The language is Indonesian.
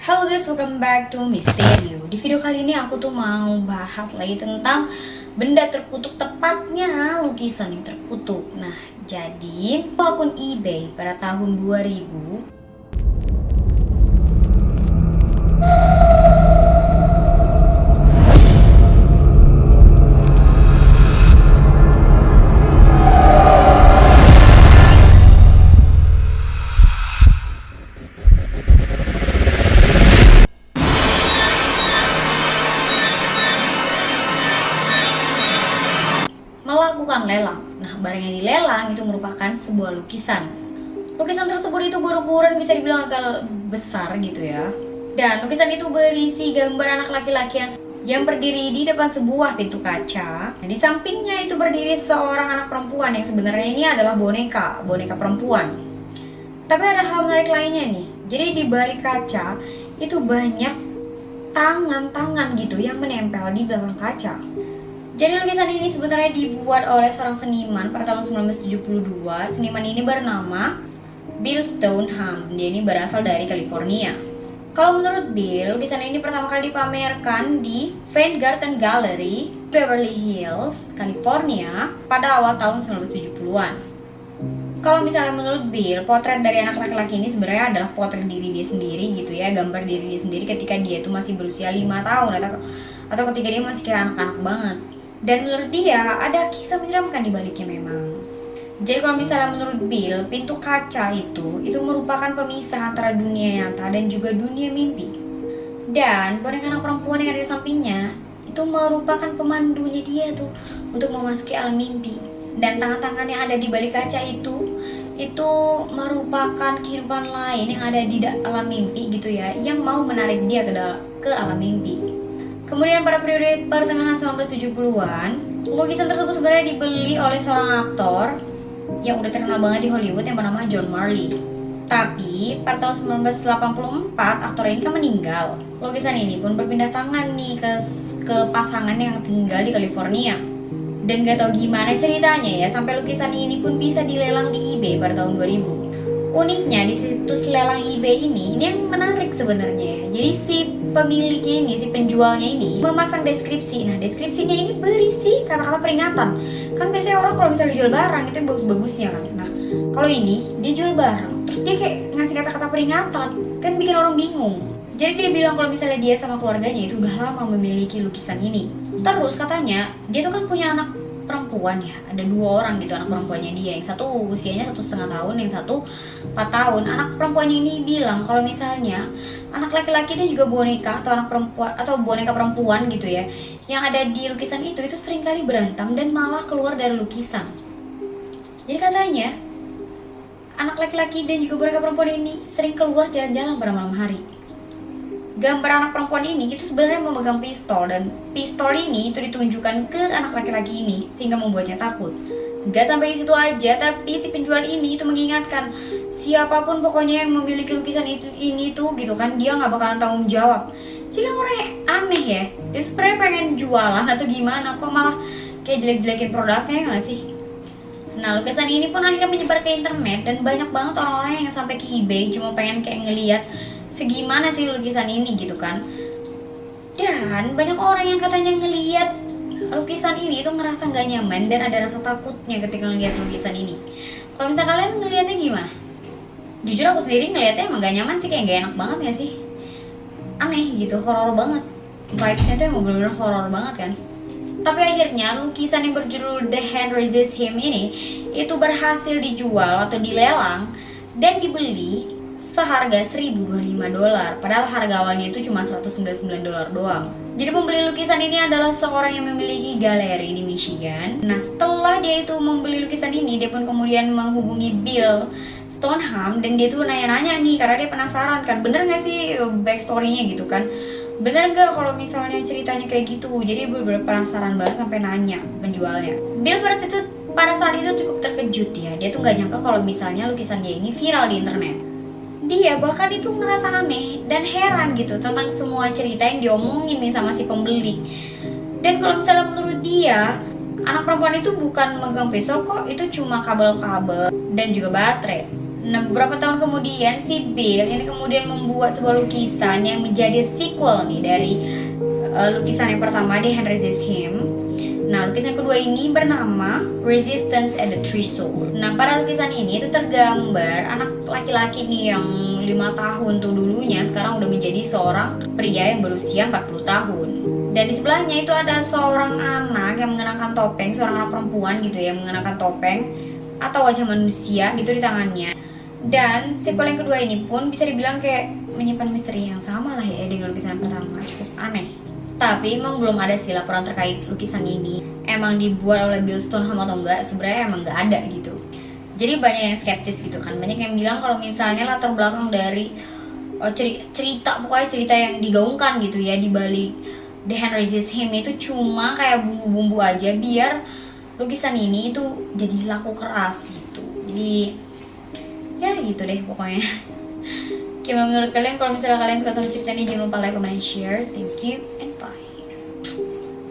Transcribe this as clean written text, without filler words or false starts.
Halo guys, welcome back to Misterio. Di video kali ini aku tuh mau bahas lagi tentang benda terkutuk, tepatnya lukisan yang terkutuk. Nah, jadi akun eBay pada tahun 2000 melakukan lelang. Nah, barang yang dilelang itu merupakan sebuah lukisan. Lukisan tersebut itu berukuran bisa dibilang agak besar gitu ya. Dan lukisan itu berisi gambar anak laki-laki yang berdiri di depan sebuah pintu kaca. Nah, di sampingnya itu berdiri seorang anak perempuan yang sebenarnya ini adalah boneka perempuan. Tapi ada hal menarik lainnya nih. Jadi di balik kaca itu banyak tangan-tangan gitu yang menempel di belakang kaca. Jadi lukisan ini sebenarnya dibuat oleh seorang seniman pada tahun 1972. Seniman ini bernama Bill Stoneham. Dia ini berasal dari California. Kalau menurut Bill, lukisan ini pertama kali dipamerkan di Weingarten Gallery, Beverly Hills, California pada awal tahun 1970-an. Kalau misalnya menurut Bill, potret dari anak laki-laki ini sebenarnya adalah potret diri dia sendiri gitu ya, gambar diri dia sendiri ketika dia itu masih berusia 5 tahun atau ketika dia masih kayak anak-anak banget. Dan menurut dia ada kisah menyeramkan di baliknya memang. Jadi kalau misalnya menurut Bill, pintu kaca itu merupakan pemisah antara dunia nyata dan juga dunia mimpi. Dan boneka anak perempuan yang ada di sampingnya itu merupakan pemandunya dia tuh untuk memasuki alam mimpi. Dan tangan-tangan yang ada di balik kaca itu merupakan kehidupan lain yang ada di alam mimpi gitu ya, yang mau menarik dia ke alam mimpi. Kemudian pada periode pertengahan 1970-an, lukisan tersebut sebenarnya dibeli oleh seorang aktor yang udah terkenal banget di Hollywood yang bernama John Marley. Tapi pada tahun 1984 aktor ini kan meninggal. Lukisan ini pun berpindah tangan nih ke pasangan yang tinggal di California. Dan gak tau gimana ceritanya ya, sampai lukisan ini pun bisa dilelang di eBay pada tahun 2000. Uniknya di situs lelang eBay ini yang menarik sebenarnya ya. Jadi si pemiliknya ini, si penjualnya ini memasang deskripsi. Nah, deskripsinya ini berisi kata-kata peringatan. Kan biasanya orang kalau misalnya jual barang itu bagus-bagusnya kan. Nah, kalau ini dia jual barang, terus dia kayak ngasih kata-kata peringatan, kan bikin orang bingung. Jadi dia bilang kalau misalnya dia sama keluarganya itu udah lama memiliki lukisan ini. Terus katanya dia tuh kan punya anak perempuan ya, ada 2 orang gitu anak perempuannya dia. Yang satu usianya 1,5 tahun, yang satu 4 tahun. Anak perempuannya ini bilang kalau misalnya anak laki-laki dan juga boneka atau anak perempuan atau boneka perempuan gitu ya, yang ada di lukisan itu seringkali berantem dan malah keluar dari lukisan. Jadi katanya anak laki-laki dan juga boneka perempuan ini sering keluar jalan-jalan pada malam hari. Gambar anak perempuan ini itu sebenarnya memegang pistol, dan pistol ini itu ditunjukkan ke anak laki-laki ini sehingga membuatnya takut. Gak sampai di situ aja, tapi si penjual ini itu mengingatkan siapapun pokoknya yang memiliki lukisan ini tuh gitu kan, dia nggak bakalan tanggung jawab. Jika orangnya aneh ya, dia sebenarnya pengen jualan atau gimana, kok malah kayak jelek-jelekin produknya ya nggak sih? Nah, lukisan ini pun akhirnya menyebar ke internet dan banyak banget orang-orang yang sampai ke eBay cuma pengen kayak ngeliat segimana sih lukisan ini gitu kan. Dan banyak orang yang katanya ngeliat lukisan ini itu ngerasa nggak nyaman dan ada rasa takutnya ketika ngeliat lukisan ini. Kalau misalnya kalian ngeliatnya gimana? Jujur aku sendiri ngeliatnya emang gak nyaman sih, kayak gak enak banget gak sih? Aneh gitu, horor banget. Vibesnya tuh emang bener-bener horor banget kan. Tapi akhirnya lukisan yang berjudul The Hand Raises Him ini itu berhasil dijual atau dilelang dan dibeli seharga $1.025, padahal harga awalnya itu cuma $199 doang. Jadi pembeli lukisan ini adalah seorang yang memiliki galeri di Michigan. Nah, setelah dia itu membeli lukisan ini, dia pun kemudian menghubungi Bill Stoneham dan dia tuh nanya-nanya nih karena dia penasaran kan, bener gak sih backstory-nya gitu kan, bener gak kalau misalnya ceritanya kayak gitu. Jadi bener-bener penasaran banget sampai nanya penjualnya. Bill pada saat itu cukup terkejut ya, dia tuh gak nyangka kalau misalnya lukisannya ini viral di internet. Dia bahkan itu ngerasa aneh dan heran gitu tentang semua cerita yang diomongin nih sama si pembeli. Dan kalau misalnya menurut dia, anak perempuan itu bukan megang pisau kok, itu cuma kabel-kabel dan juga baterai. Nah, beberapa tahun kemudian si Bill ini kemudian membuat sebuah lukisan yang menjadi sequel nih dari lukisan yang pertama, The Hand Resists Him. Nah, lukisan kedua ini bernama Resistance at the Threshold. Nah, pada lukisan ini itu tergambar anak laki-laki nih yang 5 tahun tuh dulunya sekarang udah menjadi seorang pria yang berusia 40 tahun. Dan di sebelahnya itu ada seorang anak yang mengenakan topeng, seorang anak perempuan gitu ya, mengenakan topeng atau wajah manusia gitu di tangannya. Dan sequel yang kedua ini pun bisa dibilang kayak menyimpan misteri yang sama lah ya dengan lukisan pertama, cukup aneh. Tapi emang belum ada sih laporan terkait lukisan ini emang dibuat oleh Bill Stoneham atau enggak, sebenarnya emang nggak ada gitu. Jadi banyak yang skeptis gitu kan, banyak yang bilang kalau misalnya latar belakang dari cerita yang digaungkan gitu ya di balik The Hand Resists Him itu cuma kayak bumbu-bumbu aja biar lukisan ini itu jadi laku keras gitu. Jadi ya gitu deh pokoknya. Gimana menurut kalian? Kalau misalnya kalian suka sama cerita ini, jangan lupa like, comment, and share. Thank you and bye.